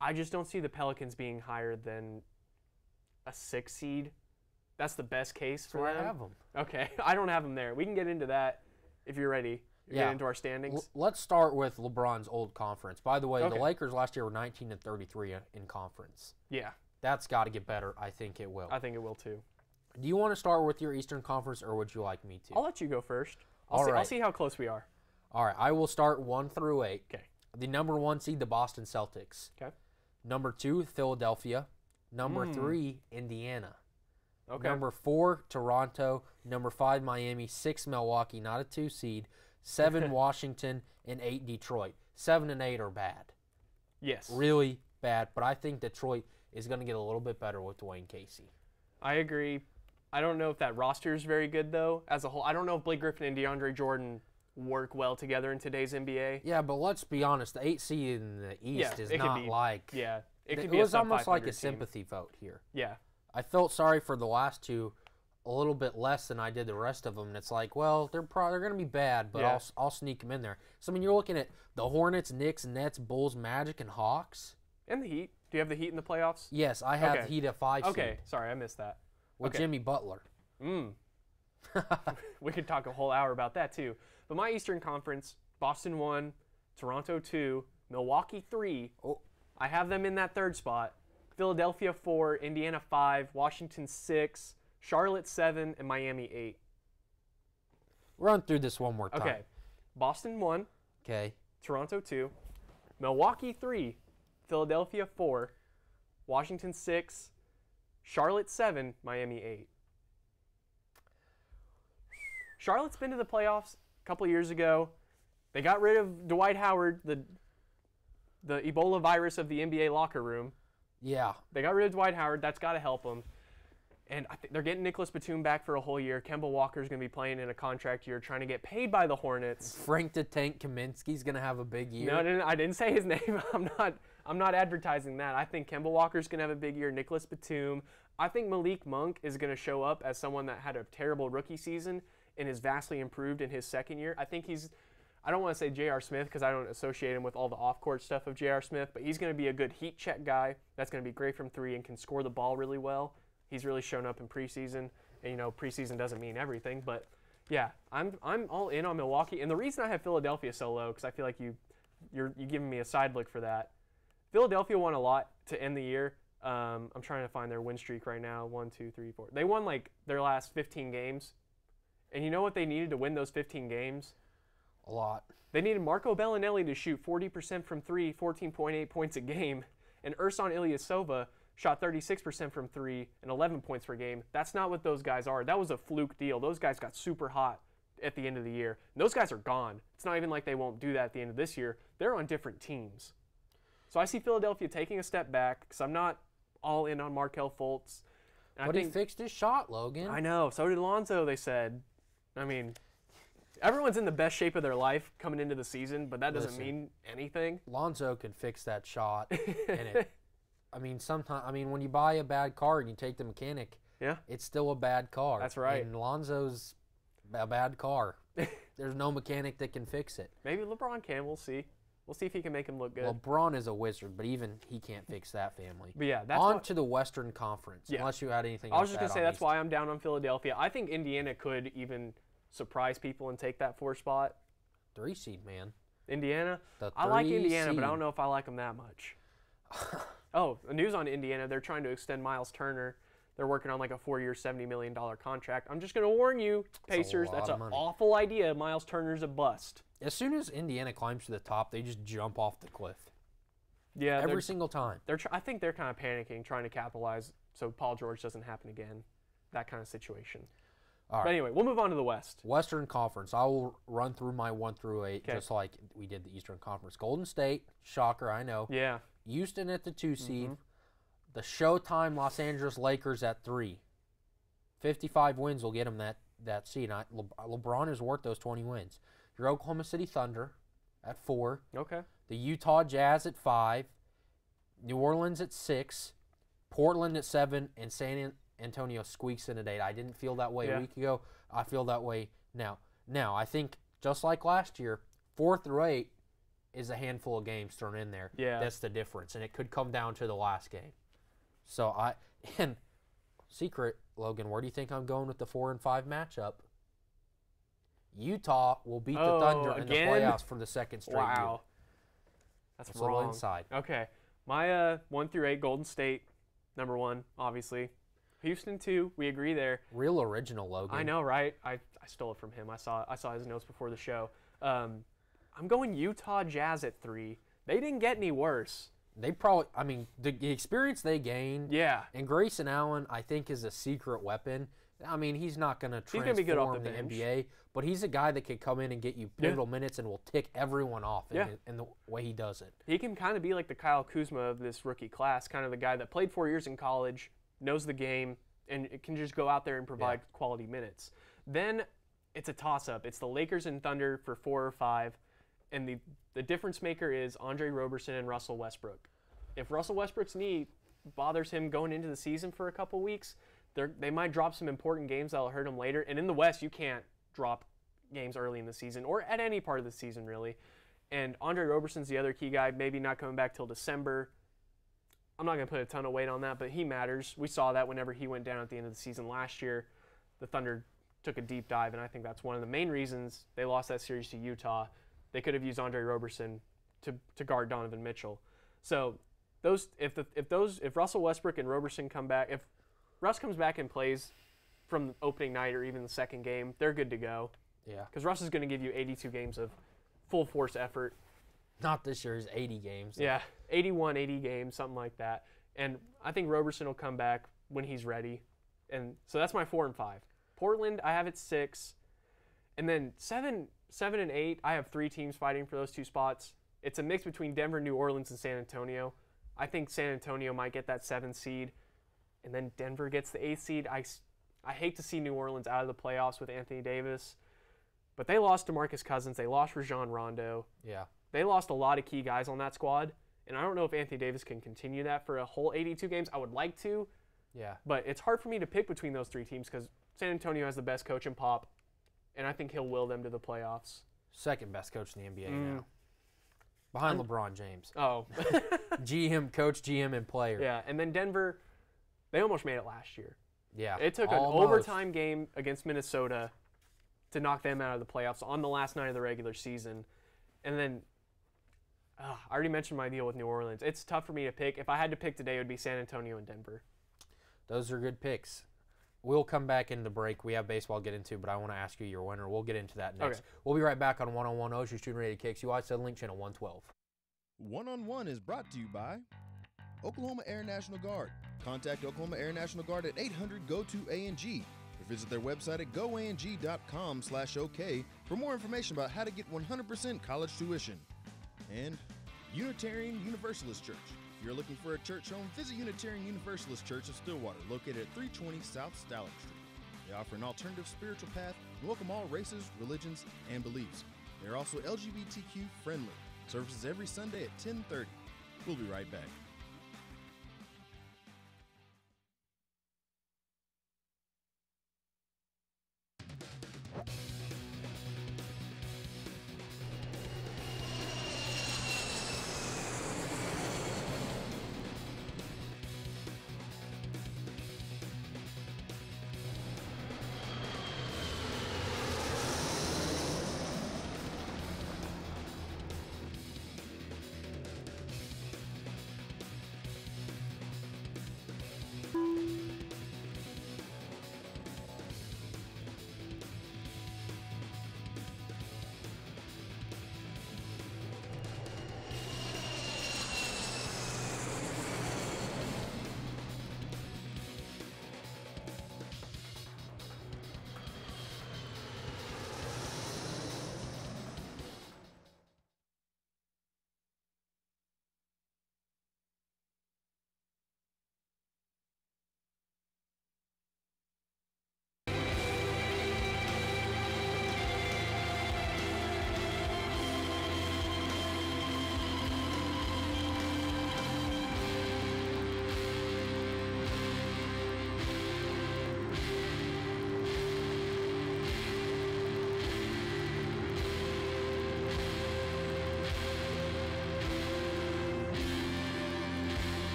B: I just don't see the Pelicans being higher than a 6 seed. That's the best case for them.
A: I have them.
B: Okay, I don't have them there. We can get into that if you're ready. Get into our standings.
A: Let's start with LeBron's old conference. By the way, the Lakers last year were 19-33 in conference.
B: Yeah.
A: That's got to get better. I think it will.
B: I think it will too.
A: Do you want to start with your Eastern Conference, or would you like me to?
B: I'll let you go first. I'll see how close we are.
A: All right. I will start 1 through 8.
B: Okay.
A: The number 1 seed, the Boston Celtics.
B: Okay.
A: Number 2, Philadelphia. Number 3, Indiana.
B: Okay.
A: Number 4, Toronto. Number 5, Miami. 6, Milwaukee, not a 2 seed. 7, Washington, and 8, Detroit. 7 and 8 are bad.
B: Yes.
A: Really bad, but I think Detroit is going to get a little bit better with Dwayne Casey.
B: I agree. I don't know if that roster is very good, though, as a whole. I don't know if Blake Griffin and DeAndre Jordan work well together in today's NBA.
A: Yeah, but let's be honest. The 8 seed in the East is not like...
B: Yeah,
A: it was almost like a sympathy vote here.
B: Yeah.
A: I felt sorry for the last two a little bit less than I did the rest of them. And it's like, well, they're going to be bad, but I'll sneak them in there. So, I mean, you're looking at the Hornets, Knicks, Nets, Bulls, Magic, and Hawks.
B: And the Heat. Do you have the Heat in the playoffs?
A: Yes, I have the Heat at 5 seed.
B: Okay, sorry, I missed that.
A: With Jimmy Butler.
B: We could talk a whole hour about that, too. But my Eastern Conference, Boston 1, Toronto 2, Milwaukee 3.
A: Oh.
B: I have them in that 3rd spot. Philadelphia 4, Indiana 5, Washington 6, Charlotte 7, and Miami 8.
A: Run through this one more time.
B: Okay. Boston 1.
A: Okay.
B: Toronto 2. Milwaukee 3. Philadelphia 4. Washington 6. Charlotte 7. Miami 8. Charlotte's been to the playoffs a couple years ago. They got rid of Dwight Howard, the Ebola virus of the NBA locker room.
A: Yeah.
B: They got rid of Dwight Howard. That's got to help them. And I think they're getting Nicholas Batum back for a whole year. Kemba Walker's going to be playing in a contract year, trying to get paid by the Hornets.
A: Frank the Tank Kaminsky's going to have a big year.
B: No, I didn't say his name. I'm not advertising that. I think Kemba Walker's going to have a big year. Nicholas Batum. I think Malik Monk is going to show up as someone that had a terrible rookie season and is vastly improved in his second year. I think I don't want to say J.R. Smith because I don't associate him with all the off-court stuff of J.R. Smith, but he's going to be a good heat check guy that's going to be great from 3 and can score the ball really well. He's really shown up in preseason, and preseason doesn't mean everything, but yeah, I'm all in on Milwaukee. And the reason I have Philadelphia so low, because I feel like you're giving me a side look for that. Philadelphia won a lot to end the year. I'm trying to find their win streak right now. 1, 2, 3, 4. They won like their last 15 games, and you know what they needed to win those 15 games?
A: A lot.
B: They needed Marco Bellinelli to shoot 40% from 3, 14.8 points a game, and Ersan Ilyasova shot 36% from 3 and 11 points per game. That's not what those guys are. That was a fluke deal. Those guys got super hot at the end of the year. And those guys are gone. It's not even like they won't do that at the end of this year. They're on different teams. So I see Philadelphia taking a step back because I'm not all in on Markelle Fultz.
A: But he fixed his shot, Logan.
B: I know. So did Lonzo, they said. I mean, everyone's in the best shape of their life coming into the season, but that doesn't mean anything.
A: Lonzo can fix that shot. When you buy a bad car and you take the mechanic, it's still a bad car.
B: That's right.
A: And Lonzo's a bad car. There's no mechanic that can fix it.
B: Maybe LeBron can. We'll see. We'll see if he can make him look good.
A: LeBron is a wizard, but even he can't fix that family.
B: But yeah, that's
A: on to the Western Conference. Yeah. Unless you had anything else.
B: I was just gonna say that's why I'm down on Philadelphia. I think Indiana could even surprise people and take that 4 spot.
A: 3 seed, man.
B: Indiana. I like Indiana, but I don't know if I like them that much. Oh, news on Indiana. They're trying to extend Miles Turner. They're working on like a 4-year, $70 million contract. I'm just going to warn you, Pacers, that's an awful idea. Miles Turner's a bust.
A: As soon as Indiana climbs to the top, they just jump off the cliff.
B: Yeah,
A: every single time.
B: I think they're kind of panicking, trying to capitalize so Paul George doesn't happen again. That kind of situation. All right. But anyway, we'll move on to the West.
A: Western Conference. I will run through my 1 through 8, just like we did the Eastern Conference. Golden State, shocker, I know.
B: Yeah.
A: Houston at the 2 seed. The Showtime Los Angeles Lakers at 3. 55 wins will get them that seed. LeBron is worth those 20 wins. Your Oklahoma City Thunder at 4.
B: Okay.
A: The Utah Jazz at 5. New Orleans at 6. Portland at 7. And San Antonio squeaks in at 8. I didn't feel that way a week ago. I feel that way now. Now, I think just like last year, 4 through 8 is a handful of games thrown in there.
B: Yeah.
A: That's the difference. And it could come down to the last game. So, secret, Logan, where do you think I'm going with the 4 and 5 matchup? Utah will beat the Thunder in the playoffs for the second straight year.
B: That's
A: wrong. A little inside.
B: Okay. My 1 through 8, Golden State, number 1, obviously. Houston 2, we agree there.
A: Real original, Logan.
B: I know, right? I stole it from him. I saw his notes before the show. I'm going Utah Jazz at 3. They didn't get any worse.
A: they probably, I mean, the experience they gained.
B: Yeah.
A: And Grayson Allen, I think, is a secret weapon. I mean, he's not going to transform
B: be good off the
A: the
B: bench.
A: NBA, but he's a guy that could come in and get you pivotal minutes and will tick everyone off in the way he does it.
B: He can kind of be like the Kyle Kuzma of this rookie class, kind of the guy that played 4 years in college, knows the game, and can just go out there and provide quality minutes. Then it's a toss-up. It's the Lakers and Thunder for 4 or 5, and the difference maker is Andre Roberson and Russell Westbrook. If Russell Westbrook's knee bothers him going into the season for a couple weeks, they might drop some important games that'll hurt him later. And in the West, you can't drop games early in the season or at any part of the season, really. And Andre Roberson's the other key guy, maybe not coming back till December. I'm not going to put a ton of weight on that, but he matters. We saw that whenever he went down at the end of the season last year. The Thunder took a deep dive, and I think that's one of the main reasons they lost that series to Utah. They could have used Andre Roberson to guard Donovan Mitchell. So if Russell Westbrook and Roberson come back, if Russ comes back and plays from the opening night or even the second game, they're good to go.
A: Yeah.
B: Because Russ is going to give you 82 games of full force effort.
A: Not this year's 80 games.
B: Yeah, 81, 80 games, something like that. And I think Roberson will come back when he's ready. And so that's my 4 and 5. Portland, I have at 6. And then 7 and 8, I have 3 teams fighting for those 2 spots. It's a mix between Denver, New Orleans, and San Antonio. I think San Antonio might get that 7th seed. And then Denver gets the 8th seed. I hate to see New Orleans out of the playoffs with Anthony Davis. But they lost DeMarcus Cousins. They lost Rajon Rondo.
A: Yeah.
B: They lost a lot of key guys on that squad. And I don't know if Anthony Davis can continue that for a whole 82 games. I would like to.
A: Yeah.
B: But it's hard for me to pick between those 3 teams because San Antonio has the best coach in Pop. And I think he'll will them to the playoffs.
A: Second best coach in the NBA now. Behind LeBron James.
B: Oh.
A: GM, coach, GM, and player.
B: Yeah. And then Denver, they almost made it last year.
A: Yeah.
B: It took an overtime game against Minnesota to knock them out of the playoffs on the last night of the regular season. And then I already mentioned my deal with New Orleans. It's tough for me to pick. If I had to pick today, it would be San Antonio and Denver.
A: Those are good picks. We'll come back into the break. We have baseball to get into, but I want to ask you your winner. We'll get into that next.
B: Okay.
A: We'll be right back on One-on-One O's, your student rated KXUI Suddenlink Channel 112.
C: One-on-One is brought to you by Oklahoma Air National Guard. Contact Oklahoma Air National Guard at 800-GO-TO-ANG or visit their website at goang.com/OK for more information about how to get 100% college tuition. And Unitarian Universalist Church. If you're looking for a church home, visit Unitarian Universalist Church of Stillwater, located at 320 South Stallick Street. They offer an alternative spiritual path and welcome all races, religions, and beliefs. They're also LGBTQ friendly. Services every Sunday at 10:30. We'll be right back.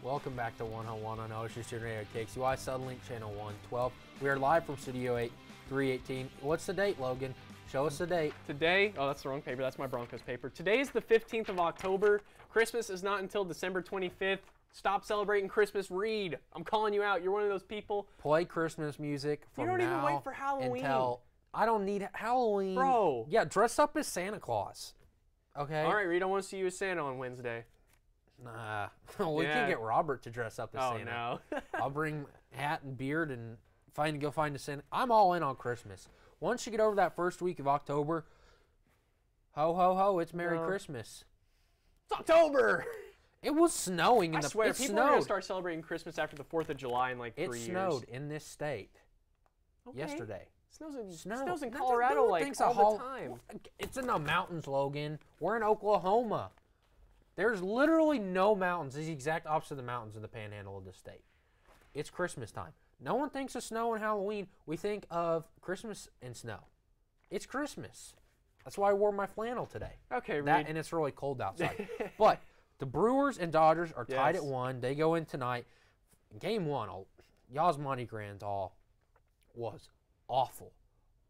A: Welcome back to 101 on OSU Student Radio KXUI Suddenlink Channel 112. We are live from Studio 8, 318. What's the date, Logan? Show us the date.
B: Today, oh, that's the wrong paper. That's my Broncos paper. Today is the 15th of October. Christmas is not until December 25th. Stop celebrating Christmas. Read. I'm calling you out. You're one of those people.
A: Play Christmas music from now
B: You don't even wait for Halloween.
A: Until I don't need Halloween.
B: Bro.
A: Yeah, dress up as Santa Claus. Okay?
B: All right, Reed, I want to see you as Santa on Wednesday.
A: Nah. We
B: Yeah.
A: can get Robert to dress up as
B: Oh,
A: Santa.
B: no.
A: I'll bring hat and beard and go find a Santa. I'm all in on Christmas. Once you get over that first week of October, ho, ho, ho, it's Merry Christmas.
B: It's October.
A: It was snowing.
B: I swear, people are going to start celebrating Christmas after the 4th of July in like 3 years.
A: It snowed in this state
B: Okay.
A: yesterday.
B: Snows in
A: Snow.
B: Colorado
A: No one
B: like
A: thinks
B: all the time.
A: It's in the mountains, Logan. We're in Oklahoma. There's literally no mountains. It's the exact opposite of the mountains in the panhandle of the state. It's Christmas time. No one thinks of snow and Halloween. We think of Christmas and snow. It's Christmas. That's why I wore my flannel today.
B: Okay,
A: That
B: Reed.
A: and it's really cold outside. But the Brewers and Dodgers are tied at
B: Yes.
A: 1. They go in tonight. Game 1, Yasmani Grandal was awful.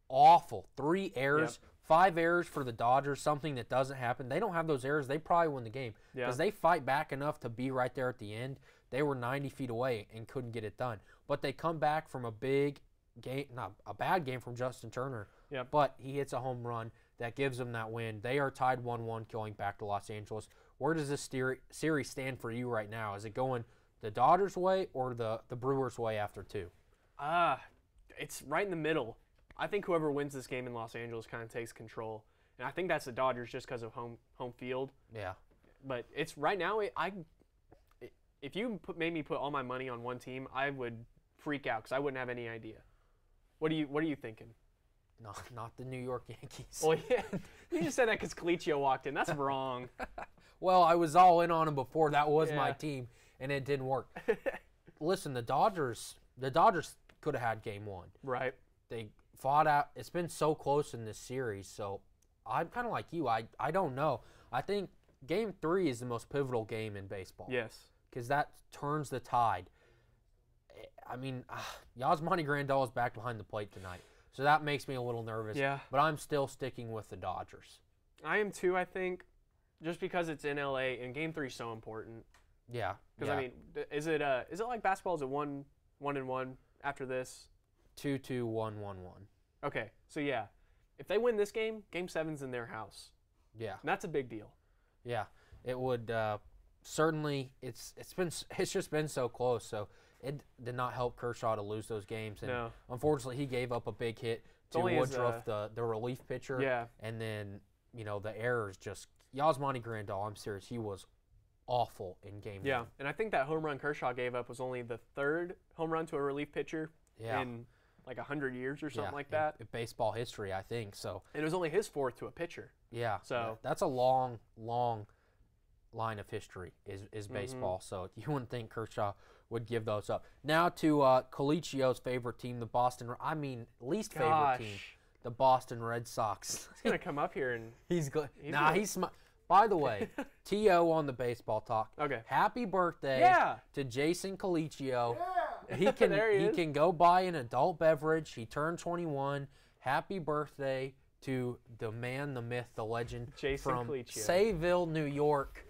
A: Awful. 3 errors, 5 errors for the Dodgers, something that doesn't happen. They don't have those errors. They probably win the game because they fight back enough to be right there at the end. They were 90 feet away and couldn't get it done. But they come back from a big game, not a bad game from Justin Turner, but he hits a home run that gives them that win. They are tied 1-1 going back to Los Angeles. Where does this series stand for you right now? Is it going the Dodgers' way or the Brewers' way after 2?
B: It's right in the middle. I think whoever wins this game in Los Angeles kind of takes control. And I think that's the Dodgers just because of home field.
A: Yeah.
B: But it's right now, if you made me put all my money on one team, I would freak out because I wouldn't have any idea. What are you thinking?
A: No, not the New York Yankees.
B: Well, yeah, you just said that because Colicchio walked in. That's wrong.
A: Well, I was all in on him before. That was my team, and it didn't work. Listen, the Dodgers could have had Game 1.
B: Right.
A: They fought out. It's been so close in this series, so I'm kind of like you. I don't know. I think Game 3 is the most pivotal game in baseball.
B: Yes.
A: Because that turns the tide. I mean, Yasmani Grandal is back behind the plate tonight, so that makes me a little nervous.
B: Yeah.
A: But I'm still sticking with the Dodgers.
B: I am too, I think, just because it's in LA and Game 3 is so important.
A: Yeah.
B: Because I mean, is it like basketball? Is it 1-1 after this?
A: 2-2, 1-1-1.
B: Okay, so yeah, if they win this game, Game 7's in their house.
A: Yeah.
B: And that's a big deal.
A: Yeah, it would certainly. It's just been so close. So it did not help Kershaw to lose those games. And
B: no.
A: Unfortunately, he gave up a big hit to Woodruff, the relief pitcher.
B: Yeah.
A: And then the errors just Yasmani Grandal. I'm serious. He was awful in Game 1.
B: And I think that home run Kershaw gave up was only the 3rd home run to a relief pitcher in like 100 years or something like that.
A: In baseball history, I think so.
B: And it was only his 4th to a pitcher.
A: Yeah.
B: So
A: that's a long line of history is baseball. So you wouldn't think Kershaw would give those up. Now to Colicchio's favorite team, the least favorite team, the Boston Red Sox.
B: He's gonna come up here and
A: he's good. By the way, T.O. on the baseball talk.
B: Okay.
A: Happy birthday to Jason Colicchio. He can go buy an adult beverage. He turned 21. Happy birthday to the man, the myth, the legend
B: Jason
A: from
B: Colicchio.
A: Sayville, New York.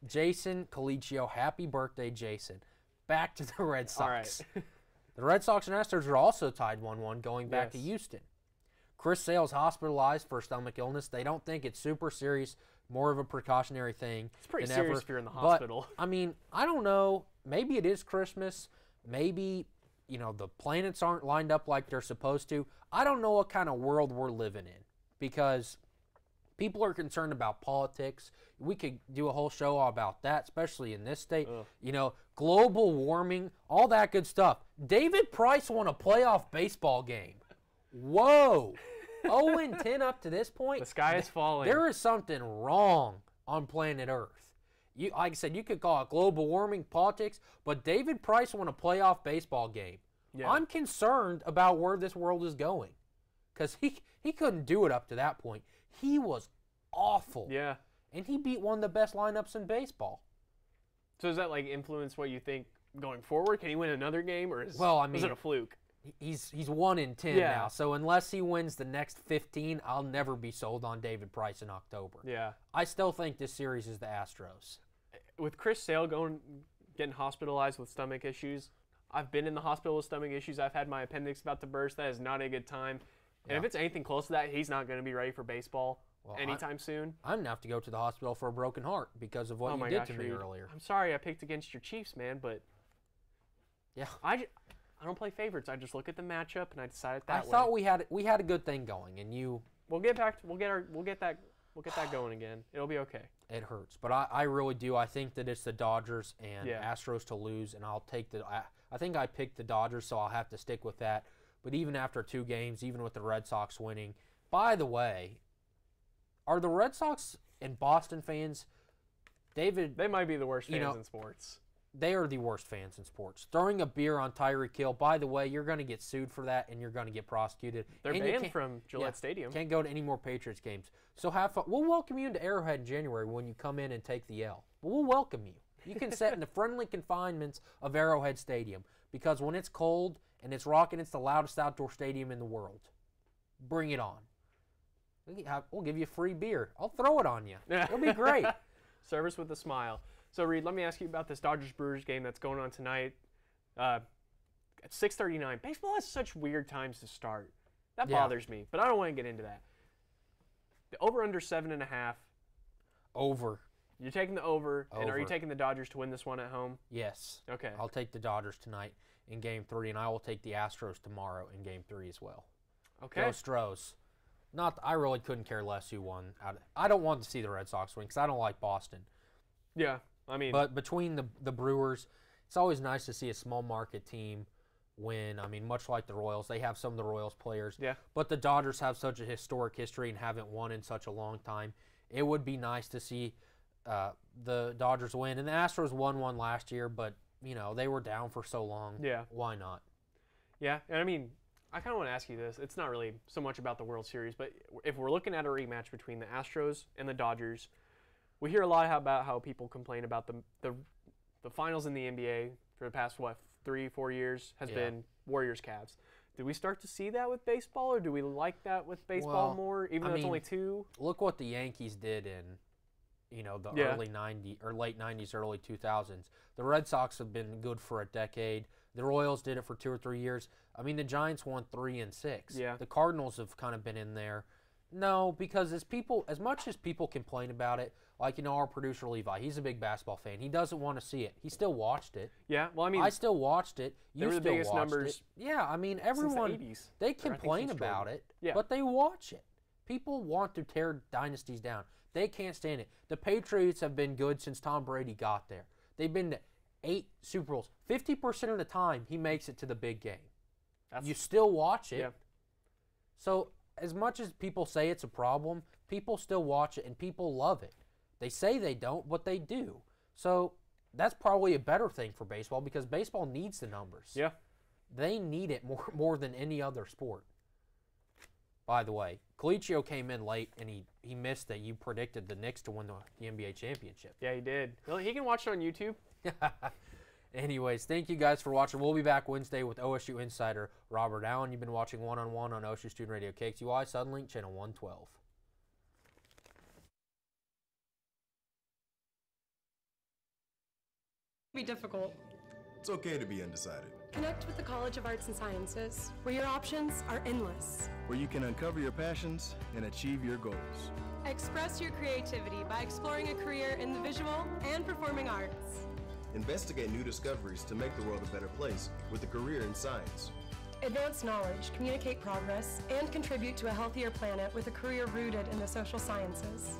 A: Jason Colicchio. Happy birthday, Jason. Back to the Red Sox.
B: All right.
A: The Red Sox and Astros are also tied 1-1 going back to Houston. Chris Sale's hospitalized for stomach illness. They don't think it's super serious, more of a precautionary thing.
B: It's pretty
A: than
B: serious
A: ever.
B: if you're in the hospital.
A: But, I mean, I don't know. Maybe it is Christmas. Maybe, the planets aren't lined up like they're supposed to. I don't know what kind of world we're living in because people are concerned about politics. We could do a whole show about that, especially in this state. Global warming, all that good stuff. David Price won a playoff baseball game. Whoa. 0-10 up to this point.
B: The sky is falling.
A: There is something wrong on planet Earth. Like I said, you could call it global warming, politics, but David Price won a playoff baseball game. Yeah. I'm concerned about where this world is going because he couldn't do it up to that point. He was awful.
B: Yeah.
A: And he beat one of the best lineups in baseball.
B: So does that like influence what you think going forward? Can he win another game, or
A: Well, I
B: was
A: mean,
B: it a fluke?
A: He's 1-10
B: Yeah.
A: now. So unless he wins the next 15, I'll never be sold on David Price in October.
B: Yeah.
A: I still think this series is the Astros.
B: With Chris Sale getting hospitalized with stomach issues, I've been in the hospital with stomach issues. I've had my appendix about to burst. That is not a good time. And if it's anything close to that, he's not going to be ready for baseball anytime soon.
A: I'm going to have to go to the hospital for a broken heart because of what you did to me earlier.
B: I'm sorry I picked against your Chiefs, man, but
A: yeah,
B: I don't play favorites. I just look at the matchup and I decide that way.
A: I thought we had a good thing going, and you.
B: We'll get that going again. It'll be okay.
A: It hurts, but I really do. I think that it's the Dodgers and Astros to lose, and I'll take the. I think I picked the Dodgers, so I'll have to stick with that. But even after 2 games, even with the Red Sox winning, by the way, are the Red Sox and Boston fans, David?
B: They might be the worst fans in sports.
A: They are the worst fans in sports. Throwing a beer on Tyreek Hill, by the way, you're going to get sued for that, and you're going to get prosecuted.
B: They're banned from Gillette Stadium.
A: Can't go to any more Patriots games. So have fun. We'll welcome you into Arrowhead in January when you come in and take the L. But we'll welcome you. You can sit in the friendly confinements of Arrowhead Stadium, because when it's cold and it's rocking, it's the loudest outdoor stadium in the world. Bring it on. We'll give you free beer. I'll throw it on you. It'll be great.
B: Service with a smile. So, Reed, let me ask you about this Dodgers-Brewers game that's going on tonight at 6:39. Baseball has such weird times to start. That bothers me, but I don't want to get into that. The over-under 7.5.
A: Over.
B: You're taking the over, and are you taking the Dodgers to win this one at home?
A: Yes.
B: Okay.
A: I'll take the Dodgers tonight in Game 3, and I will take the Astros tomorrow in Game 3 as well.
B: Okay.
A: Go Stros. I really couldn't care less who won. I don't want to see the Red Sox win because I don't like Boston.
B: Yeah, I mean.
A: But between the Brewers, it's always nice to see a small market team win. I mean, much like the Royals, they have some of the Royals players.
B: Yeah.
A: But the Dodgers have such a historic history and haven't won in such a long time. It would be nice to see the Dodgers win. And the Astros won one last year, but, they were down for so long.
B: Yeah.
A: Why not?
B: Yeah, and I mean, I kind of want to ask you this. It's not really so much about the World Series, but if we're looking at a rematch between the Astros and the Dodgers, we hear a lot about how people complain about the finals in the NBA for the past, 3-4 years has been Warriors-Cavs. Do we start to see that with baseball, or do we like that with baseball more, even though it's only 2?
A: Look what the Yankees did in the early 90s or late 90s, early 2000s. The Red Sox have been good for a decade. The Royals did it for 2 or 3 years. I mean, the Giants won 3 and 6.
B: Yeah.
A: The Cardinals have kind of been in there. No, because as much as people complain about it, like, our producer Levi, he's a big basketball fan. He doesn't want to see it. He still watched it.
B: Yeah, well, I mean,
A: I still watched it.
B: They were the biggest numbers.
A: Yeah, I mean, everyone,
B: since the 80s.
A: they complain about it, but they watch it. People want to tear dynasties down. They can't stand it. The Patriots have been good since Tom Brady got there. They've been to 8 Super Bowls. 50% of the time, he makes it to the big game. You still watch it.
B: Yeah.
A: So as much as people say it's a problem, people still watch it, and people love it. They say they don't, but they do. So that's probably a better thing for baseball, because baseball needs the numbers.
B: Yeah.
A: They need it more than any other sport. By the way, Colicchio came in late, and he missed that you predicted the Knicks to win the NBA championship.
B: Yeah, he did. Well, he can watch it on YouTube.
A: Anyways, thank you guys for watching. We'll be back Wednesday with OSU Insider Robert Allen. You've been watching One-on-One on OSU Student Radio, KXUI, Suddenlink, Channel 112.
D: Be difficult.
C: It's okay to be undecided.
D: Connect with the College of Arts and Sciences, where your options are endless.
E: Where you can uncover your passions and achieve your goals.
D: Express your creativity by exploring a career in the visual and performing arts.
C: Investigate new discoveries to make the world a better place with a career in science.
D: Advance knowledge, communicate progress, and contribute to a healthier planet with a career rooted in the social sciences.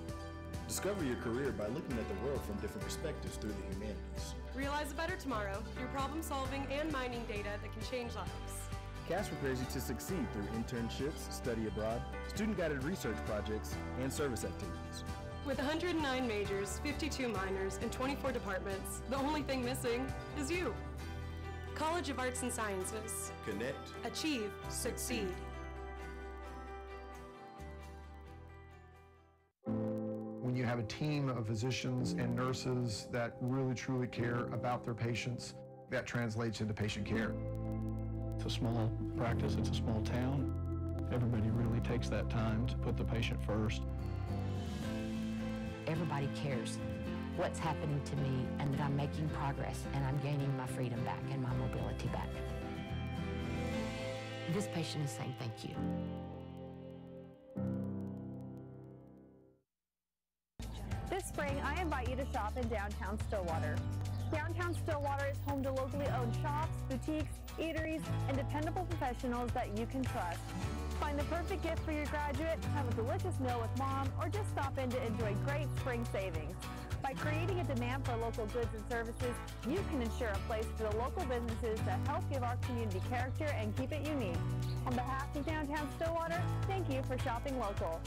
E: Discover your career by looking at the world from different perspectives through the humanities.
D: Realize a better tomorrow through problem solving and mining data that can change lives.
E: CAS prepares you to succeed through internships, study abroad, student-guided research projects, and service activities.
D: With 109 majors, 52 minors, and 24 departments, the only thing missing is you. College of Arts and Sciences.
C: Connect.
D: Achieve. Succeed.
F: When you have a team of physicians and nurses that really truly care about their patients, that translates into patient care.
G: It's a small practice, it's a small town. Everybody really takes that time to put the patient first.
H: Everybody cares what's happening to me and that I'm making progress and I'm gaining my freedom back and my mobility back. This patient is saying thank you.
I: This spring, I invite you to shop in downtown Stillwater. Downtown Stillwater is home to locally owned shops, boutiques, eateries, and dependable professionals that you can trust. Find the perfect gift for your graduate, have a delicious meal with mom, or just stop in to enjoy great spring savings. By creating a demand for local goods and services, you can ensure a place for the local businesses that help give our community character and keep it unique. On behalf of downtown Stillwater, thank you for shopping local.